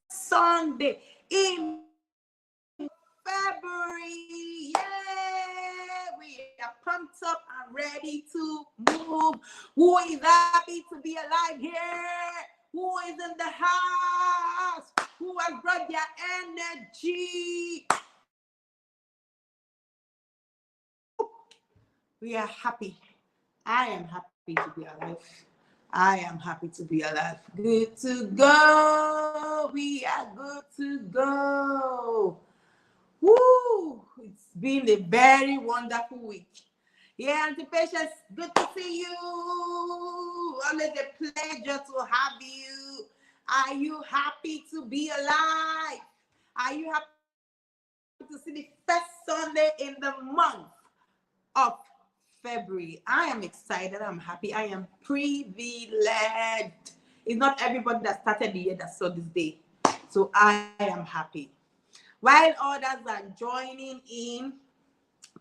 Sunday in February. Yay! We are pumped up and ready to move. Who is happy to be alive here? Who is in the house? Who has brought their energy? We are happy. I am happy to be alive. I am happy to be alive. Good to go. We are good to go. Woo! It's been a very wonderful week. Yeah, Auntie Patience, good to see you. Always a pleasure to have you. Are you happy to be alive? Are you happy to see the first Sunday in the month of February? I am excited. I'm happy. I am privileged. It's not everybody that started the year that saw this day. So I am happy. While others are joining in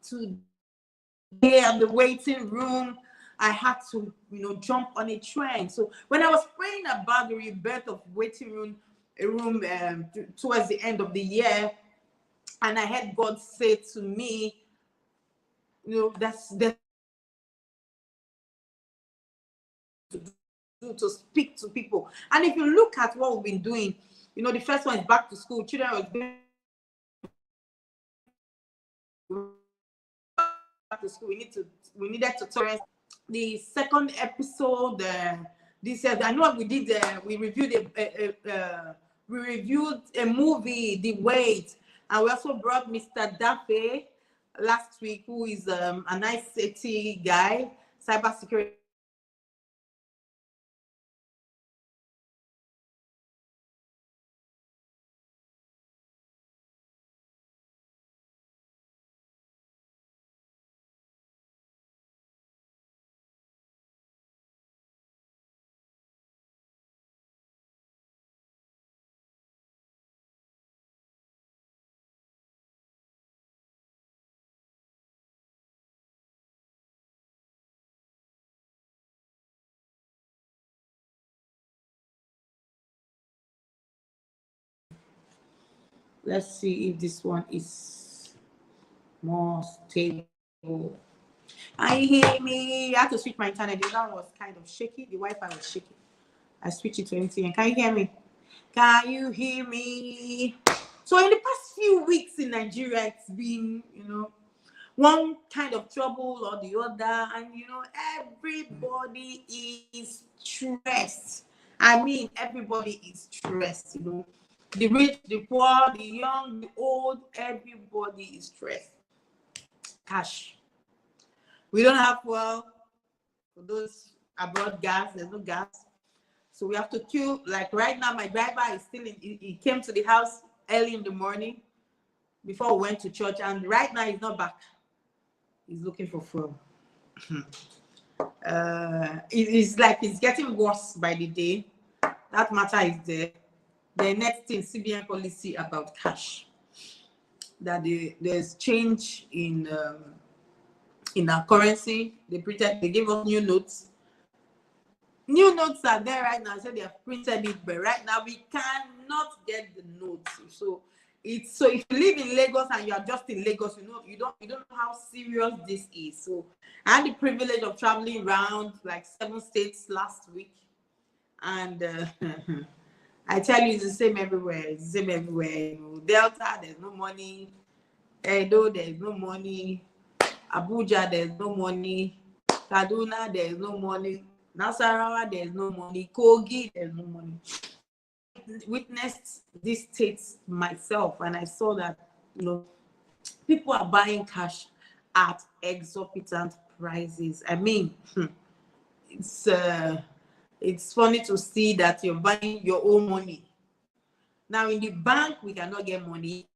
today in the waiting room, I had to, jump on a train. So when I was praying about the rebirth of waiting room towards the end of the year, and I heard God say to me, that's to speak to people. And if you look at what we've been doing, the first one is back to school. Children was going back to school. We needed tutorials. The second episode, this year, I know what we did. We reviewed a movie, The Wait, and we also brought Mr. Dafe last week, who is a nice city guy, cybersecurity. Let's see if this one is more stable. Can you hear me? I had to switch my internet. The one was kind of shaky. The Wi-Fi was shaky. I switched it to MTN. Can you hear me? Can you hear me? So in the past few weeks in Nigeria, it's been, one kind of trouble or the other. And, everybody is stressed. I mean, everybody is stressed, The rich, the poor, the young, the old, everybody is stressed. Cash. We don't have fuel for those abroad gas. There's no gas. So we have to queue. Like right now, my driver is still in. He came to the house early in the morning before we went to church. And right now, he's not back. He's looking for fuel. It's like it's getting worse by the day. That matter is there. The next thing, CBN policy about cash. That there's change in our currency. They gave us new notes. New notes are there right now. So they have printed it, but right now we cannot get the notes. So if you live in Lagos and you are just in Lagos, you don't know how serious this is. So I had the privilege of traveling around like 7 states last week, and I tell you, it's the same everywhere. It's the same everywhere. Delta, there's no money. Edo, there's no money. Abuja, there's no money. Kaduna, there's no money. Nasarawa, there's no money. Kogi, there's no money. I witnessed these states myself, and I saw that people are buying cash at exorbitant prices. I mean, it's funny to see that you're buying your own money. Now in the bank, we cannot get money.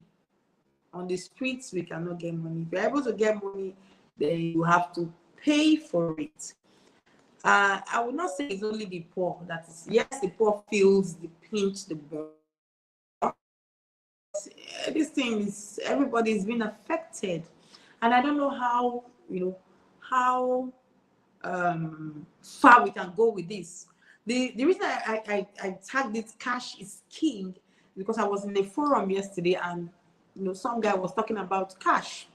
On the streets, we cannot get money. If you're able to get money, then you have to pay for it. I would not say it's only the poor. That is, yes, the poor feels the pinch, the burn. This thing is, everybody's been affected, and I don't know how far we can go with this. The reason I tagged it cash is king because I was in a forum yesterday, and some guy was talking about cash.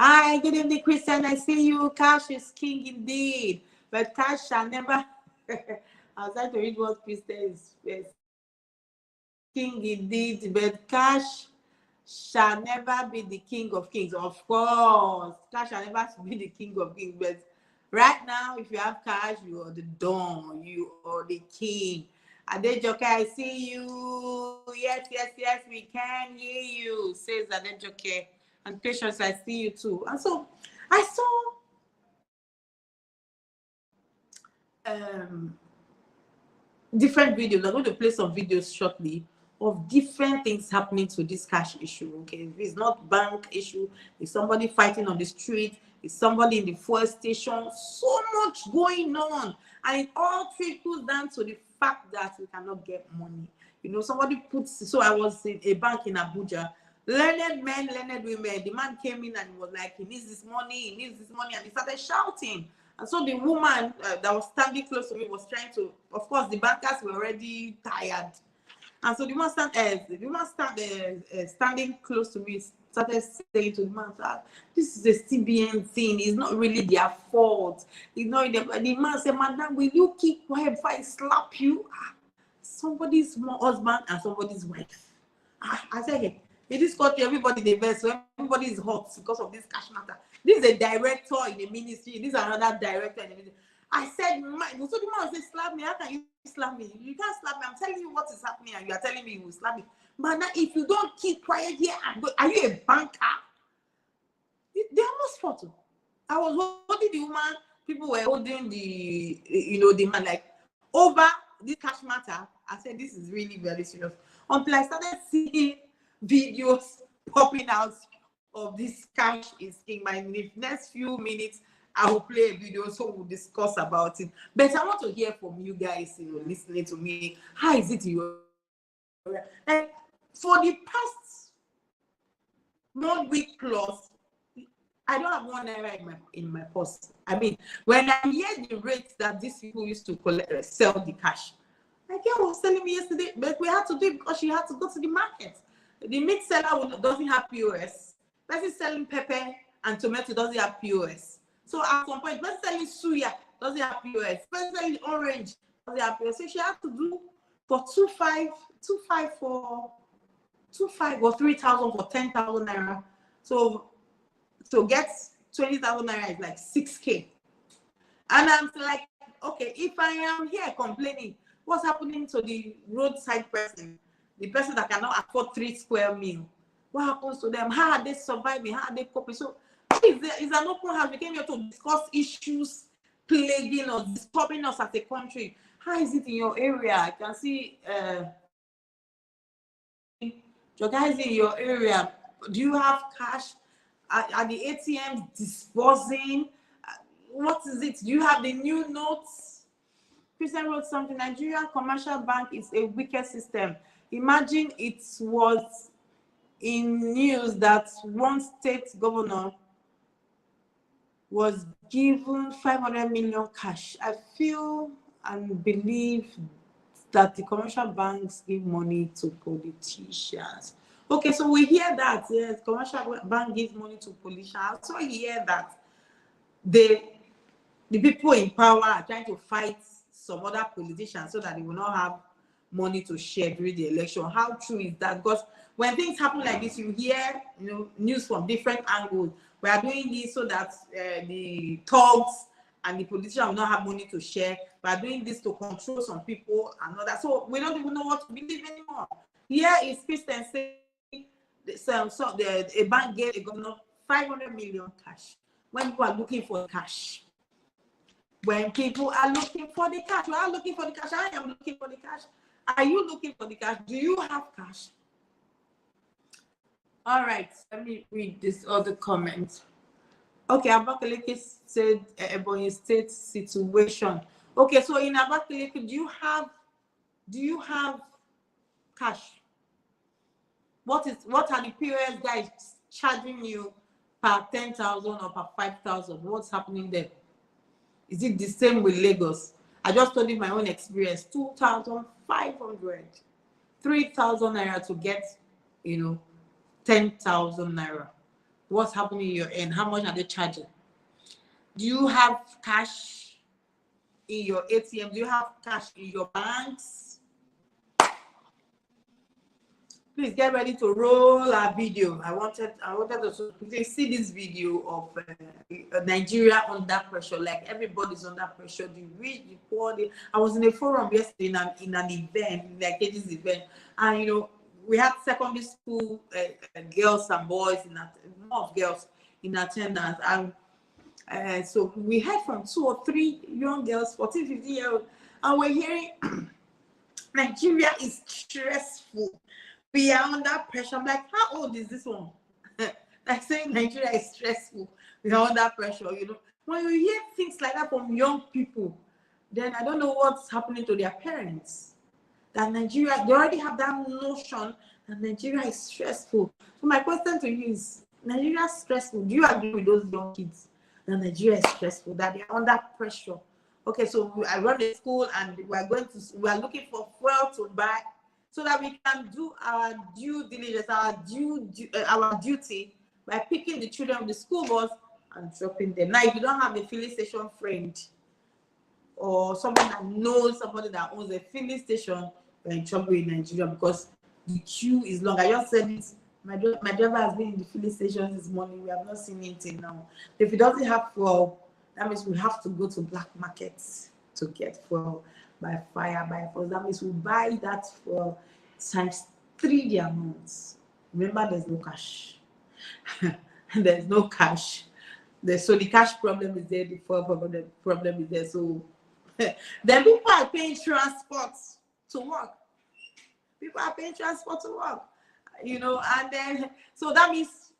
Hi, good evening, Christian. I see you. Cash is king indeed, but cash shall never. I was trying to read what Christian is king indeed, but cash shall never be the king of kings. Of course, cash shall never be the king of kings. But right now, if you have cash, you are the don, you are the king. Adejoke, I see you. Yes, we can hear you, says Adejoke. And Patience, I see you too. And so I saw different videos. I'm going to play some videos shortly of different things happening to this cash issue. Okay, if it's not bank issue, it's somebody fighting on the street, it's somebody in the fuel station, so much going on, and it all trickles down to the fact that we cannot get money. Somebody puts. So I was in a bank in Abuja. Learned men, learned women. The man came in and he was like, he needs this money, and he started shouting. And so the woman that was standing close to me was trying to, of course, the bankers were already tired. And so the woman standing close to me started saying to the man, this is a CBN thing. It's not really their fault. The man said, Madam, will you keep quiet before I slap you? Somebody's husband and somebody's wife. I said, hey, in this country, everybody they vex, so everybody is hot because of this cash matter. This is a director in the ministry. This is another director in the ministry. I said, so the man said, slap me. How can you slap me? You can't slap me. I'm telling you what is happening, and you are telling me you will slap me. But now, if you don't keep quiet here, are you a banker? They almost fought. I was holding the woman. People were holding the man like over this cash matter. I said, this is really very serious. Until I started seeing videos popping out of this cash is king. In the next few minutes, I will play a video so we'll discuss about it. But I want to hear from you guys, listening to me. How is it you? Like for the past 1 week plus, I don't have 1 naira in my purse. I mean, when I hear the rates that these people used to sell the cash, my girl was telling me yesterday, but we had to do it because she had to go to the market. The meat seller doesn't have POS. Person selling pepper and tomato doesn't have POS. So at some point, person selling suya doesn't have POS. Person selling orange doesn't have POS. So she had to do for 2,500 or 3,000 for 10,000 naira. So to get 20,000 naira is like 6K. And I'm like, okay, if I am here complaining, what's happening to the roadside person the person that cannot afford 3 square meal. What happens to them? How are they surviving? How are they coping? So it's an open house. We came here to discuss issues plaguing us, disturbing us as a country. How is it in your area? I can see your guys in your area. Do you have cash? Are the ATMs disbursing? What is it? Do you have the new notes? Christian wrote something. Nigerian commercial bank is a wicked system. Imagine it was in news that one state governor was given 500 million cash. I feel and believe that the commercial banks give money to politicians. Okay, so we hear that, yes, commercial bank gives money to politicians. I also hear that the people in power are trying to fight some other politicians so that they will not have money to share during the election. How true is that? Because when things happen like this, you hear news from different angles. We are doing this so that the thugs and the politicians will not have money to share. We are doing this to control some people and all that. So we don't even know what to believe anymore. Here is Christian saying a bank gave a governor 500 million cash when people are looking for cash. When people are looking for the cash, we are looking for the cash. I am looking for the cash. Are you looking for the cash? Do you have cash? All right, let me read this other comment. Okay, Abakaliki said Ebonyi State situation. Okay, so in Abakaliki, do you have cash? What are the POS guys charging you per 10,000 or per 5,000? What's happening there? Is it the same with Lagos? I just told you my own experience. 2,500, 3,000 naira to get, 10,000 naira. What's happening in your end? How much are they charging? Do you have cash in your ATM? Do you have cash in your banks? Please get ready to roll our video. I wanted to please see this video of Nigeria under pressure. Like everybody's under pressure. The rich, the poor. I was in a forum yesterday in an event, like this event, and we had secondary school girls and boys more girls in attendance, and so we heard from 2 or 3 young girls, 14, 15-year-old, and we're hearing Nigeria is stressful. We are under pressure. I'm like, how old is this one? Like saying Nigeria is stressful. We are under pressure. When you hear things like that from young people, then I don't know what's happening to their parents. That Nigeria, they already have that notion that Nigeria is stressful. So my question to you is, Nigeria is stressful. Do you agree with those young kids that Nigeria is stressful, that they are under pressure? Okay, so I run a school and we are looking for fuel to buy so that we can do our due diligence, our duty by picking the children of the school bus and dropping them. Now, if you don't have a filling station friend or someone that knows somebody that owns a filling station, you're in trouble in Nigeria because the queue is long. I just said it. My driver has been in the filling station this morning. We have not seen it till now. If he doesn't have fuel, that means we have to go to black markets to get fuel by fire, by force. That means we buy that fuel times 3 the amounts. Remember, there's no cash. There's no cash. So the cash problem is there, the fuel problem is there. So then people are paying transport to work. People are paying transport to work, and then so that means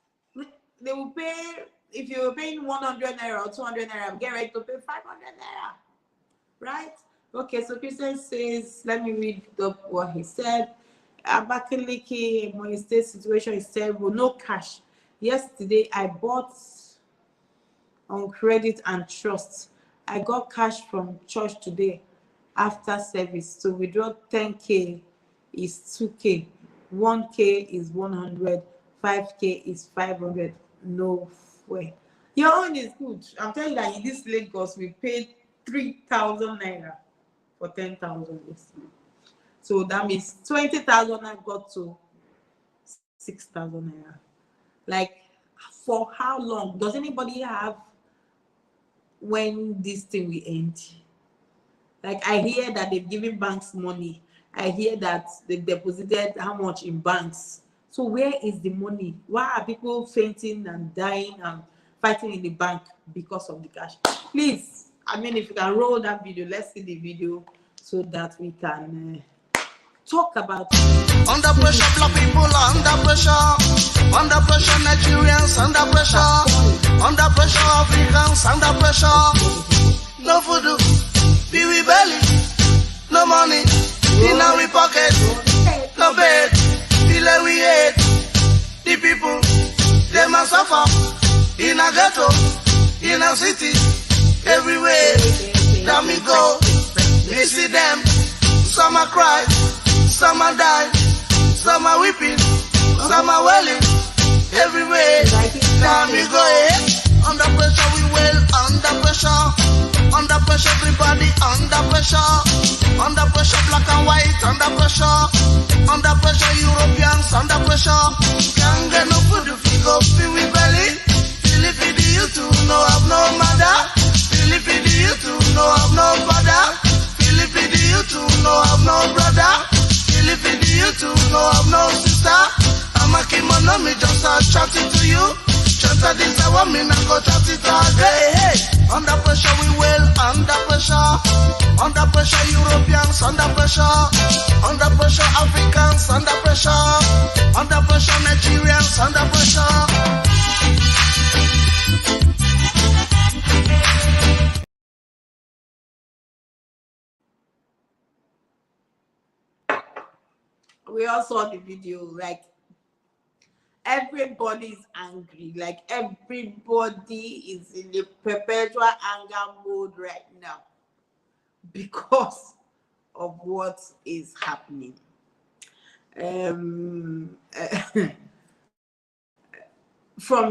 they will pay. If you're paying 100 naira or 200 naira, get ready to pay 500 naira, right? Okay, so Christian says, let me read up what he said. Abakaliki, Ebonyi State situation is terrible. No cash. Yesterday, I bought on credit and trust. I got cash from church today after service. So withdraw 10K is 2K, 1K is 100, 5K is 500. No way. Your own is good. I'm telling you that in this Lagos, we paid 3,000 naira for 10,000. So that means 20,000 I got to 6,000 naira. Like, for how long? Does anybody have when this thing will end? Like, I hear that they've given banks money I hear that they deposited how much in banks. So where is the money? Why are people fainting and dying and fighting in the bank because of the cash? Please, I mean, if you can roll that video, let's see the video so that we can talk about it. Under pressure, black people under pressure. Under pressure, Nigerians under pressure. Under pressure, Africans under pressure. No food, be we belly. No money in our pocket. No bed, feel we hate. The people, they must suffer. In a ghetto, in a city, everywhere. Let me go, we see them. Some are crying, some are dying, some are weeping, some are wailing. Everywhere, let me go. Under pressure, we will under pressure. Under pressure, everybody under pressure. Under pressure, black and white under pressure. Under pressure, Europeans under pressure. Can't get no food if you go feel we belly. Philippine, you too, no have no mother. Philippine, you too, no have no father. Philippine, you too, no have no brother. Philippine, you too, no have no sister. I'm a kimono, me just chatting to you. Chanta this I want me now go chat it all day. Hey, under pressure we will under pressure. Under pressure Europeans under pressure. Under pressure Africans under pressure. Under pressure Nigerians under pressure. We all saw the video, like everybody's angry, like everybody is in a perpetual anger mode right now because of what is happening. From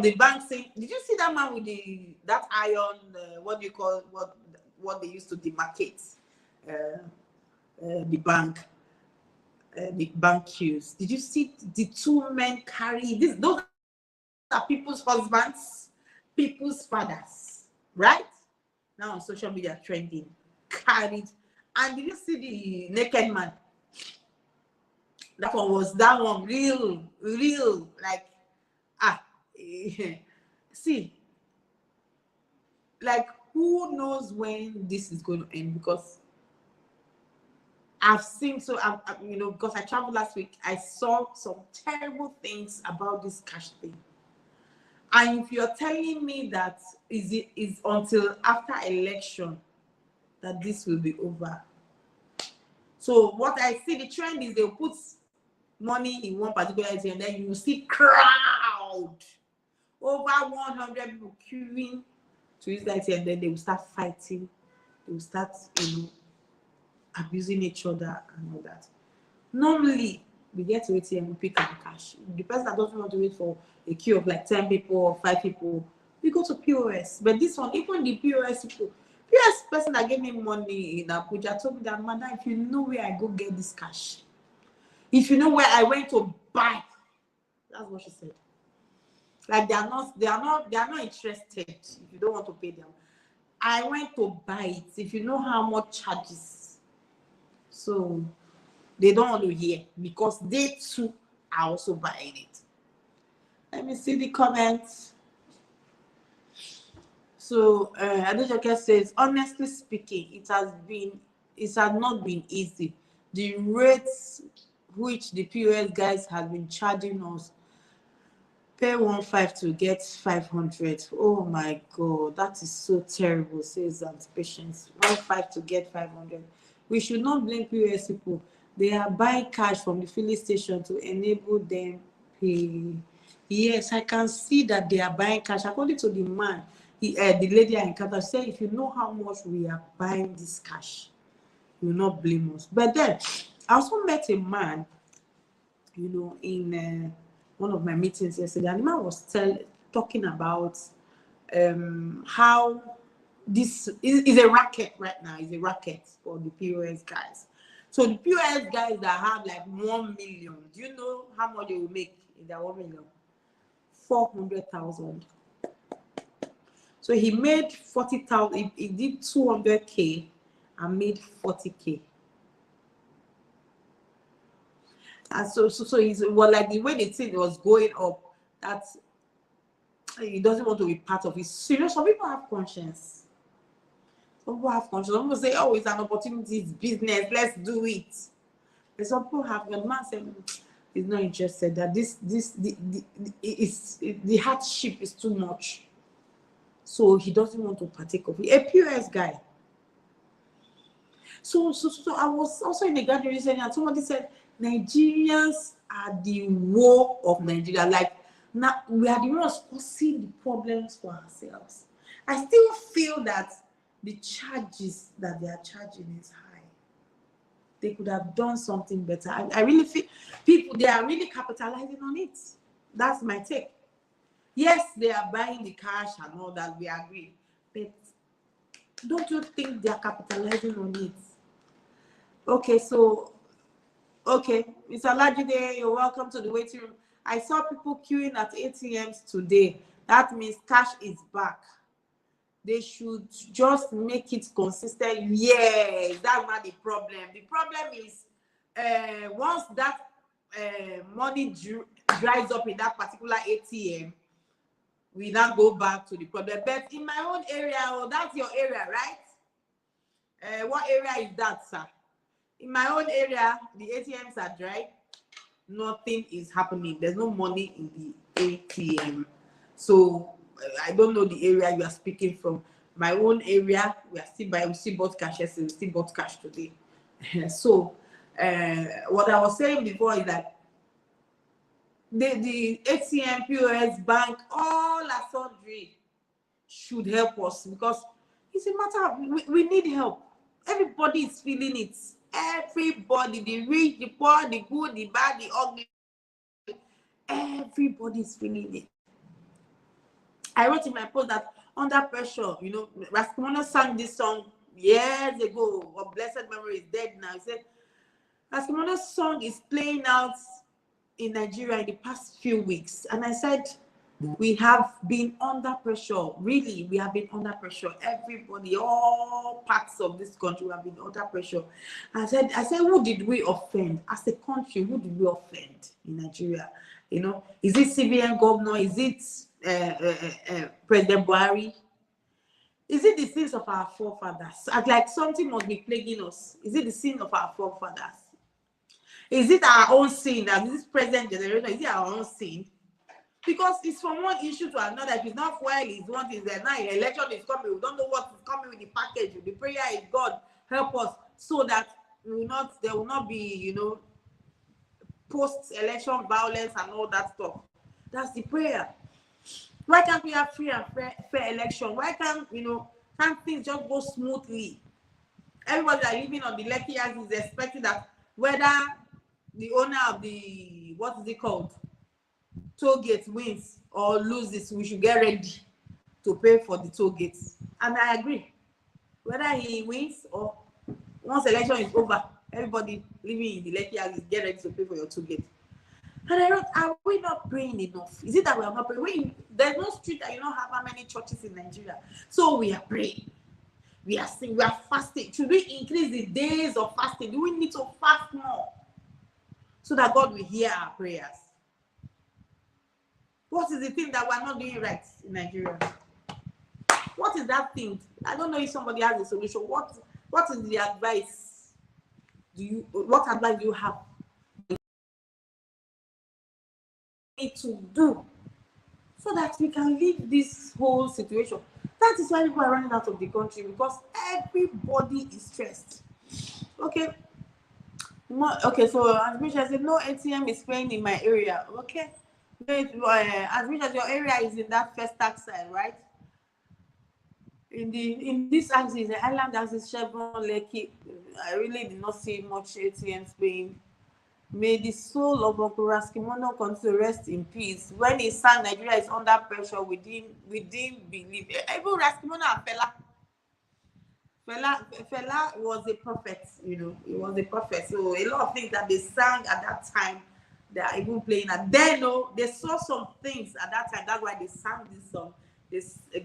the bank saying, did you see that man with that iron, what do you call, what they used to demarcate the bank queues? Did you see the two men carry this? Those are people's husbands, people's fathers, right? Now on social media trending, carried. And did you see the naked man? That one real, like, see, like, who knows when this is going to end? Because I've seen, so you know, because I traveled last week, I saw some terrible things about this cash thing. And if you're telling me that is until after election that this will be over. So what I see, the trend is they'll put money in one particular item, and then you will see crowd, over 100 people queuing to use that item, and then they will start fighting. They will start, you know, abusing each other and all that. Normally, we get to ATM, we pick our cash. The person that doesn't want to wait for a queue of like 10 people or 5 people, we go to POS. But this one, even the POS people, POS person that gave me money in Abuja told me that, madam, if you know where I go get this cash, if you know where I went to buy, that's what she said. Like they are not interested if you don't want to pay them. I went to buy it. If you know how much charges, so they don't want to hear because they too are also buying it. Let me see the comments. So Adejoke says, honestly speaking, it has not been easy. The rates which the POS guys have been charging us, pay 1.5 to get 500. Oh my God, that is so terrible, says Patience. 1.5 to get 500. We should not blame POS people. They are buying cash from the filling station to enable them pay. Yes, I can see that they are buying cash. According to the man, the lady I encountered said, if you know how much we are buying this cash, you will not blame us. But then, I also met a man, you know, in one of my meetings yesterday, and the man was talking about how this is a racket right now. It's a racket for the POS guys. So the POS guys that have like 1 million, do you know how much they will make in that 1 million? 400,000. So he made 40,000. He did 200K and made 40K. And so he's well, like the way the thing was going up, that he doesn't want to be part of it. So, you know, some people have conscience. Some people have conscience. Some people say, oh, it's an opportunity, it's business, let's do it. But some people have, the man said, he's not interested, that the hardship is too much. So he doesn't want to partake of it. A POS guy. So I was also in the gathering recently, and somebody said, Nigerians are the woe of Nigeria. Like, now we are the ones causing the problems for ourselves. I still feel that the charges that they are charging is high. They could have done something better. I really feel people, they are really capitalizing on it. That's my take. Yes, they are buying the cash and all that, we agree. But don't you think they are capitalizing on it? Okay, so, okay, Mr. Lajide, you're welcome to the waiting room. I saw people queuing at ATMs today. That means cash is back. They should just make it consistent. Yes, that's not the problem. The problem is once that money dries up in that particular ATM, we now go back to the problem. But in my own area, oh, that's your area, right? What area is that, sir? In my own area, the ATMs are dry. Nothing is happening. There's no money in the ATM. So I don't know the area you are speaking from. My own area, we still bought cash yesterday, we still bought cash today. So what I was saying before is that the ATM, POS, bank, all are sundry should help us, because it's a matter of we need help. Everybody is feeling it. Everybody, the rich, the poor, the good, the bad, the ugly, everybody is feeling it. I wrote in my post that under pressure, you know, Raskimo sang this song years ago. Of blessed memory, is dead now. He said Raskimo's song is playing out in Nigeria in the past few weeks, and I said we have been under pressure. Really, we have been under pressure. Everybody, all parts of this country have been under pressure. I said, who did we offend as a country? Who did we offend in Nigeria? You know, is it CBN governor? Is it President Buhari? Is it the sins of our forefathers? Like something must be plaguing us. Is it the sin of our forefathers? Is it our own sin that this present generation? Is it our own sin? Because it's from one issue to another. If it's not fuel, it's one thing. Now election is coming. We don't know what is coming with the package. The prayer is, God help us so that there will not be, you know, post-election violence and all that stuff. That's the prayer. Why can't we have free and fair election? Why can't things just go smoothly? Everybody that living on the Lekki Island is expecting that whether the owner of the, what is it called, toll gate wins or loses, we should get ready to pay for the toll gates. And I agree. Whether he wins or once election is over, everybody living in the Lekki Island get ready to pay for your toll gate. And I wrote, are we not praying enough? Is it that we are not praying? There's no street that you don't have how many churches in Nigeria. So we are praying. We are singing, we are fasting. Should we increase the days of fasting? Do we need to fast more so that God will hear our prayers? What is the thing that we're not doing right in Nigeria? What is that thing? I don't know if somebody has a solution. What is the advice? What advice do you have to do so that we can leave this whole situation? That is why people are running out of the country, because everybody is stressed. Okay. So as much as no ATM is paying in my area, okay. As much as your area is in that first tax side, right? In this axis, the island axis, Chevron, Lekki, I really did not see much ATMs paying. May the soul of Uncle Raskimo continue to rest in peace. When he sang Nigeria is under pressure, we didn't believe. Even Raskimo and Fela was a prophet, you know. He was a prophet. So a lot of things that they sang at that time, they are even playing. And then, they saw some things at that time. That's why they sang this song.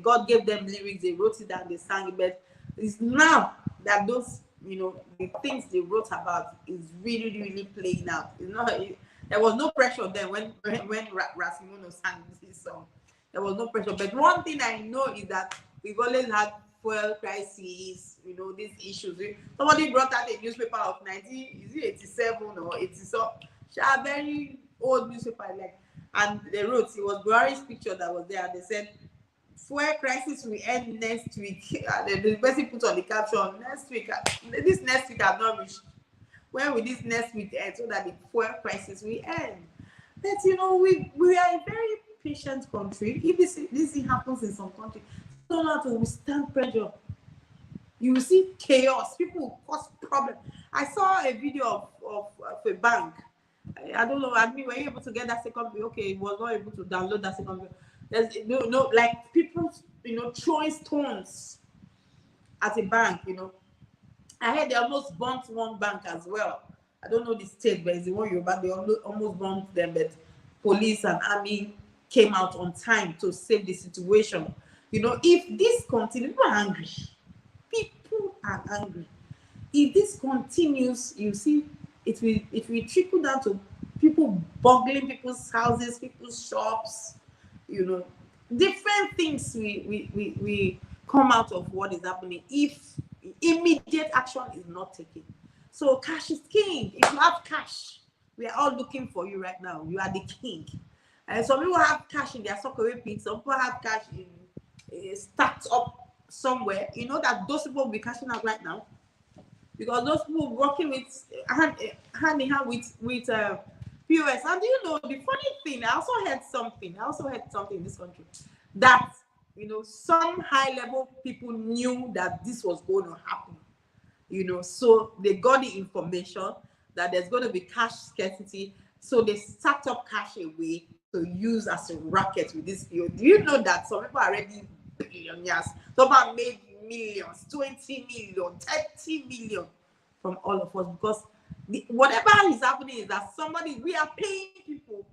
God gave them lyrics. They wrote it down. They sang it. But it's now that those the things they wrote about is really, really playing out. There was no pressure then when Raskimo sang this song. There was no pressure. But one thing I know is that we've always had fuel crises, these issues. Somebody brought out a newspaper of 1987 or 80, so a very old newspaper, and they wrote, it was Buhari's picture that was there. They said, fuel crisis will end next week. The person put on the caption, next week. This next week have not reached. When will this next week end so that the fuel crisis will end? But we are a very patient country. If this thing happens in some country, don't know how to withstand pressure. You will see chaos. People will cause problems. I saw a video of a bank. I don't know. I mean, were you able to get that second video? Okay, it was not able to download that second video. There's like people, throwing stones at a bank. I heard they almost burnt one bank as well. I don't know the state, but it's the one Yoruba. They almost burnt them, but police and army came out on time to save the situation. If this continues, people are angry. People are angry. If this continues, you see, it will trickle down to people burgling people's houses, people's shops. Different things we come out of what is happening if immediate action is not taken. So cash is king. If you have cash, we are all looking for you right now. You are the king. And some people have cash in their sockaway pits. Some people have cash in stacked up somewhere. That those people will be cashing out right now, because those people working with hand in hand with POS. And the funny thing, I also heard something in this country that some high level people knew that this was going to happen. So they got the information that there's going to be cash scarcity, so they stacked up cash away to use as a racket with this PO. Do you know that some people are already billionaires? Some have made millions, 20 million, 30 million from all of us, because whatever is happening is that we are paying people.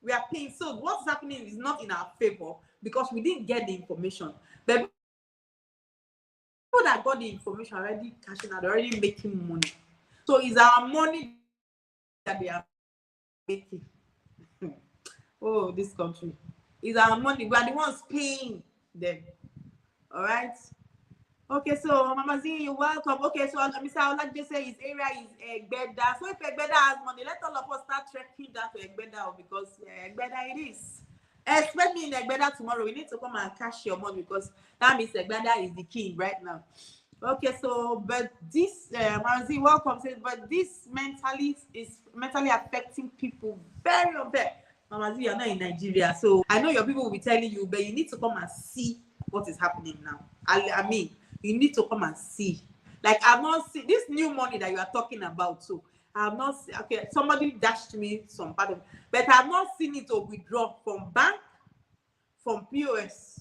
We are paying. So what's happening is not in our favor because we didn't get the information. But people that got the information already cashing out, already making money. So it's our money that they are making. Oh, this country. It's our money. We are the ones paying them. All right. Okay, so Mama Z, you're welcome. Okay, so Mr. I would like to say his area is Egbeda. So if Egbeda has money, let all of us start trekking down to Egbeda, because Egbeda it is. Expect me in Egbeda tomorrow. We need to come and cash your money, because that means Egbeda is the king right now. Okay, so but this Mama Z, welcome. But this is mentally affecting people very unfair. Mama Z, you're not in Nigeria, so I know your people will be telling you, but you need to come and see what is happening now. I mean, you need to come and see. Like, I've not seen this new money that you are talking about. So I have not seen. Okay, somebody dashed me some part of it, but I have not seen it to withdraw from bank, from POS,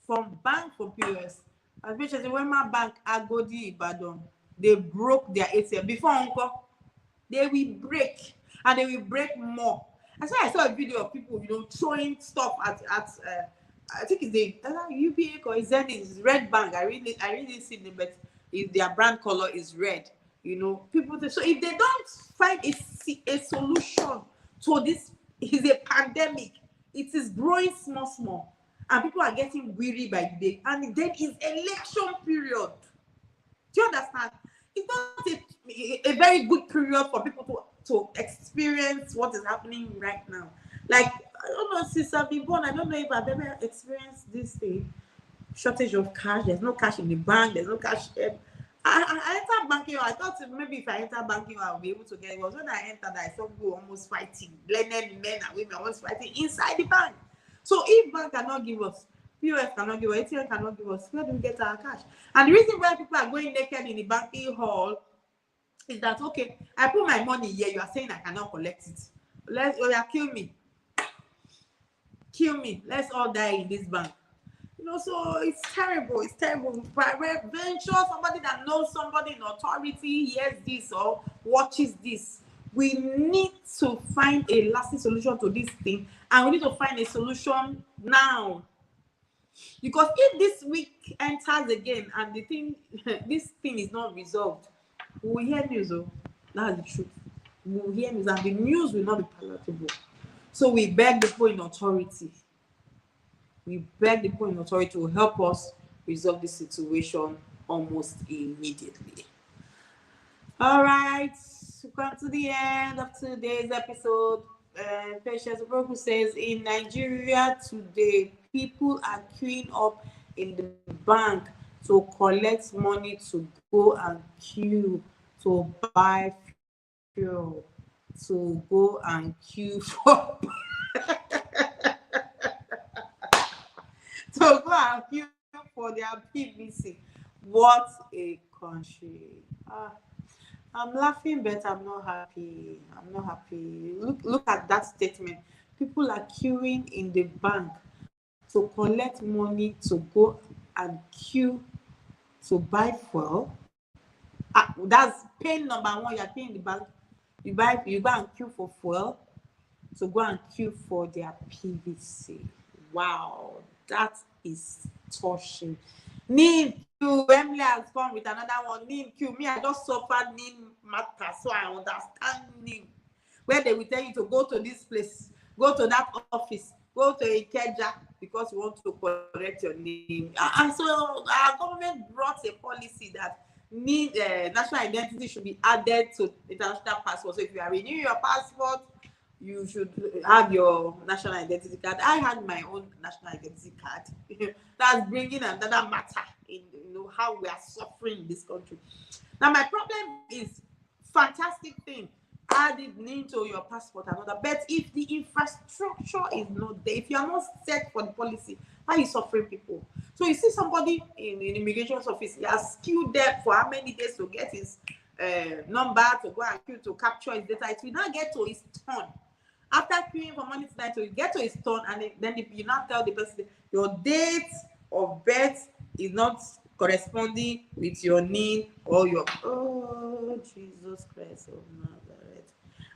from POS. Especially when my bank Agodi Ibadan, they broke their ATM before Uncle. They will break, and they will break more. I saw a video of people, throwing stuff at I think it's the UBA or it's Red Bank. I really see them, but if their brand color is red, people. So if they don't find a solution to this, is a pandemic. It is growing small, and people are getting weary by the day. And then it's election period. Do you understand? It's not a very good period for people to experience what is happening right now. Like, I don't know, since I've been born, I don't know if I've ever experienced this thing. Shortage of cash. There's no cash in the bank. There's no cash. I entered banking. I thought maybe if I enter banking, I'll be able to get it. It was when I entered that I saw people almost fighting. Learned men and women almost fighting inside the bank. So if bank cannot give us, POS cannot give us, ATM cannot give us, where do we get our cash? And the reason why people are going naked in the banking hall is that, okay, I put my money here. You are saying I cannot collect it. Kill me. Let's all die in this bank. So it's terrible. It's terrible. Venture, somebody that knows somebody in authority, hears this or watches this. We need to find a lasting solution to this thing, and we need to find a solution now. Because if this week enters again and the thing, this thing is not resolved, we will hear news. Oh, that's the truth. We will hear news, and the news will not be palatable. So we beg the people in authority. We beg the people in authority to help us resolve this situation almost immediately. All right, we come to the end of today's episode. Patience Oboku says, in Nigeria today, people are queuing up in the bank to collect money to go and queue to buy fuel, to go and queue for to go and queue for their PVC. What a country. I'm laughing, but I'm not happy. I'm not happy. Look at that statement. People are queuing in the bank to collect money to go and queue to buy fuel. That's pain number one. You're paying the bank. You go and queue for fuel to go and queue for their PVC. Wow, that is touching. Need to Emily has come with another one. Need to me. I just suffered need matter, so I understand need. Where they will tell you to go to this place, go to that office, go to Ikeja because you want to correct your name. And so our government brought a policy that need national identity should be added to international passport. So if you are renewing your passport, you should have your national identity card. I had my own national identity card. That's bringing another matter in how we are suffering in this country. Now my problem is fantastic thing. Add it into your passport another. But if the infrastructure is not there, if you are not set for the policy, how are you suffering people? So you see somebody in immigration's office, he has queued there for how many days to get his number, to go and queue to capture his data. It will not get to his turn. After queuing for money tonight, so you get to his turn, and then you now tell the person your date of birth is not corresponding with your name or your Jesus Christ of Nazareth.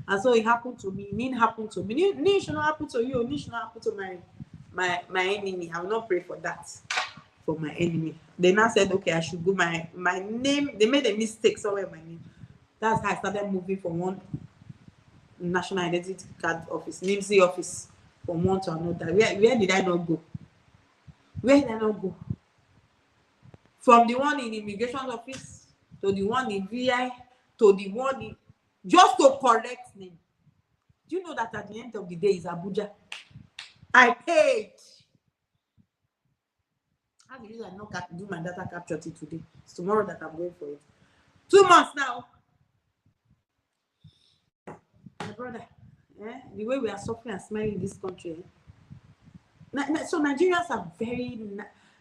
And so it happened to me. It happened to me. It should not happen to you. It should not happen to my enemy. I will not pray for that for my enemy. They now said, okay, I should go my name. They made a mistake somewhere in my name. That's how I started moving from one national identity card office, NIMSI office, from one to another. Where did I not go? Where did I not go? From the one in immigration office to the one in VI to the one in just to correct name. Do you know that at the end of the day is Abuja? I paid. How do I not do my data capture till today? It's tomorrow that I'm going for it. 2 months now. My brother, the way we are suffering and smiling in this country. So Nigerians are very,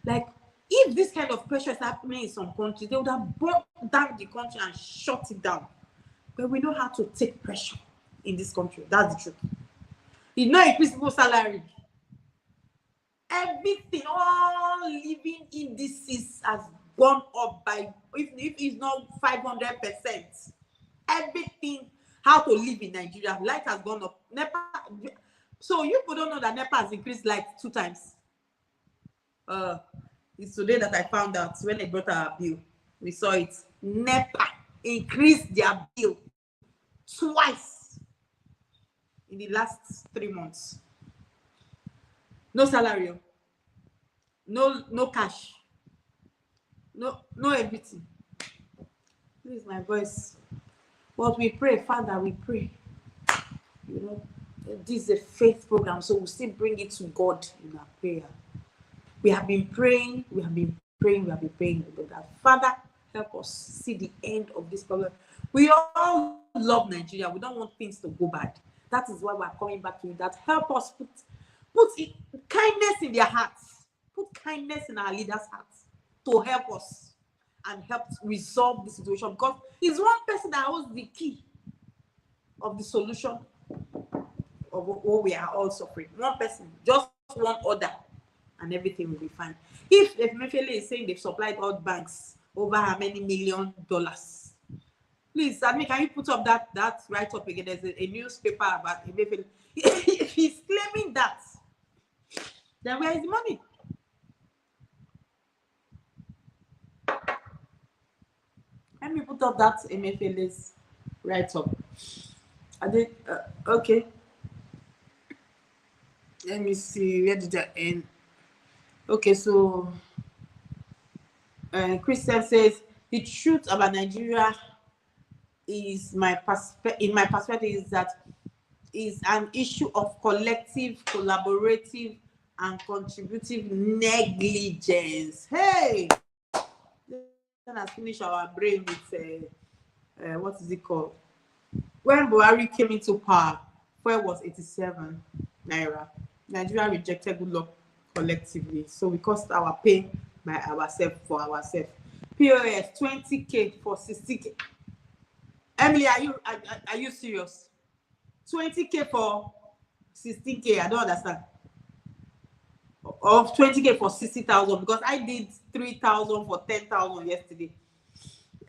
like, if this kind of pressure is happening in some countries, they would have brought down the country and shut it down. But we know how to take pressure in this country. That's the truth. You know, increase people's salary. Everything, all living indices has gone up by, if it's not 500%. Everything, how to live in Nigeria, light has gone up. NEPA, so you people don't know that NEPA has increased like 2 times. It's today that I found out when they brought our bill. We saw it. NEPA increased their bill twice in the last 3 months. No salary, no cash, no everything. This is my voice. But we pray, Father, we pray. You know, this is a faith program, so we'll still bring it to God in our prayer. We have been praying, but that Father, help us see the end of this problem. We all love Nigeria. We don't want things to go bad. That is why we're coming back to you. That help us put kindness in their hearts. Put kindness in our leaders' hearts to help us and help resolve the situation. Because it's one person that holds the key of the solution of what we are all suffering. One person, just one order, and everything will be fine. If Emefiele is saying they've supplied all banks over how many $1 million, please, Admi, can you put up that write-up again? There's a newspaper about Emefiele. If he's claiming that, then where is the money? me put up that Emefiele's write-up. I did. Okay. Let me see. Where did I end? Okay, so Christian says the truth about Nigeria is in my perspective is that is an issue of collective, collaborative, and contributive negligence. Hey, then has finished our brain with what is it called? When Buhari came into power, fuel was 87 naira. Nigeria rejected good luck collectively, so we cost our pay by ourselves for ourselves. POS 20k for 60k. Emily, are you serious? 20k for 16k? I don't understand. Of 20k for 60,000 because I did 3,000 for 10,000 yesterday.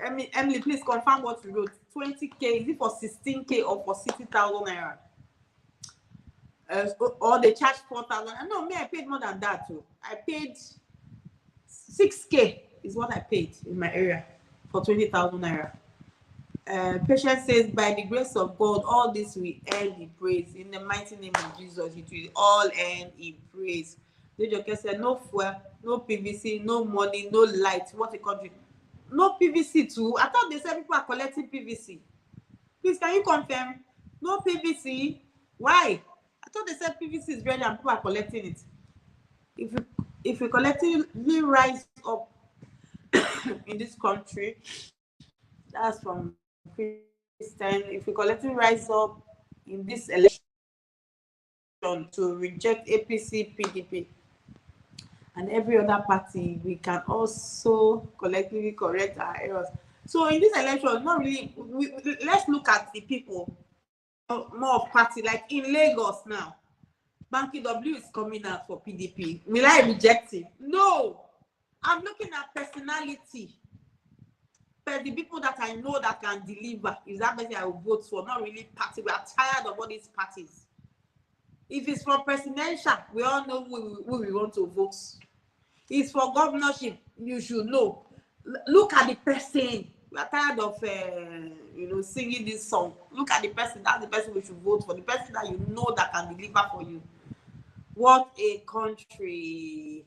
Emily, please confirm what you wrote. 20k, is it for 16k or for 60,000 naira? Or they charge 4,000? No, me, I paid more than that too. I paid 6k is what I paid in my area for 20,000 naira. Patience says, by the grace of God, all this we end in praise. In the mighty name of Jesus, it will all end in praise. Dejoke said, no fuel, no PVC, no money, no light. What a country. No PVC too. I thought they said people are collecting PVC. Please, can you confirm? No PVC? Why? I thought they said PVC is ready and people are collecting it. If we collectively rise up in this country, that's from Christian. If we collectively rise up in this election to reject APC, PDP, and every other party, we can also collectively correct our errors. So in this election, not really. Let's look at the people, more of party. Like in Lagos now, Banky W is coming out for PDP. Will I reject him? No. I'm looking at personality. But the people that I know that can deliver is that person I will vote for, not really party. We are tired of all these parties. If it's for presidential, we all know who we want to vote. It's for governorship, you should know. Look at the person. We are tired of singing this song. Look at the person. That's the person we should vote for. The person that you know that can deliver for you. What a country.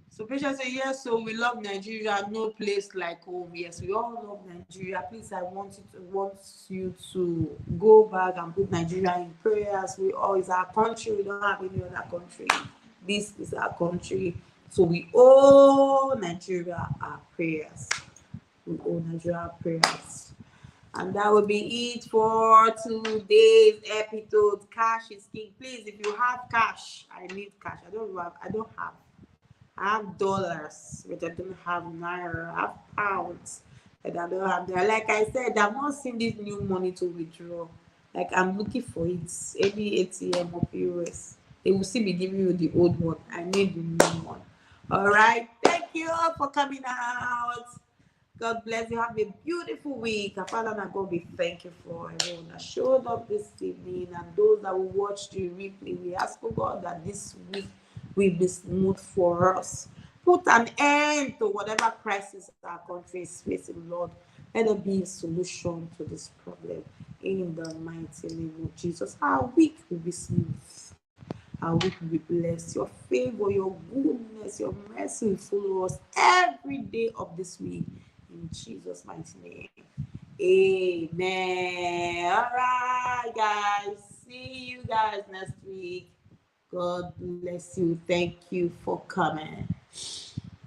So patients say, yes, so we love Nigeria, no place like home. Yes, we all love Nigeria. Please, I want you to go back and put Nigeria in prayers. We all is our country. We don't have any other country. This is our country. So we owe Nigeria our prayers. We owe Nigeria our prayers. And that will be it for today's episode. Cash is king. Please, if you have cash, I need cash. I don't have. I have dollars, but I don't have naira. I have pounds, but I don't have there. Like I said, I've not seen this new money to withdraw. Like I'm looking for it. Any ATM or POS, they will still be giving you the old one. I need the new one. All right. Thank you all for coming out. God bless you. Have a beautiful week. Our Father and God, we thank you for everyone that showed up this evening and those that will watch the replay. We ask for God that this week will be smooth for us. Put an end to whatever crisis our country is facing, Lord. Let there be a solution to this problem in the mighty name of Jesus. Our week will be smooth. Our week will be blessed. Your favor, your goodness, your mercy will follow us every day of this week. In Jesus' mighty name. Amen. All right, guys. See you guys next week. God bless you. Thank you for coming.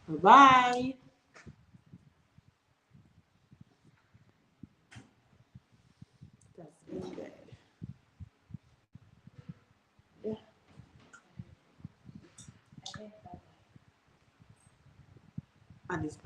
Bye-bye. That's been good. Yeah. And it's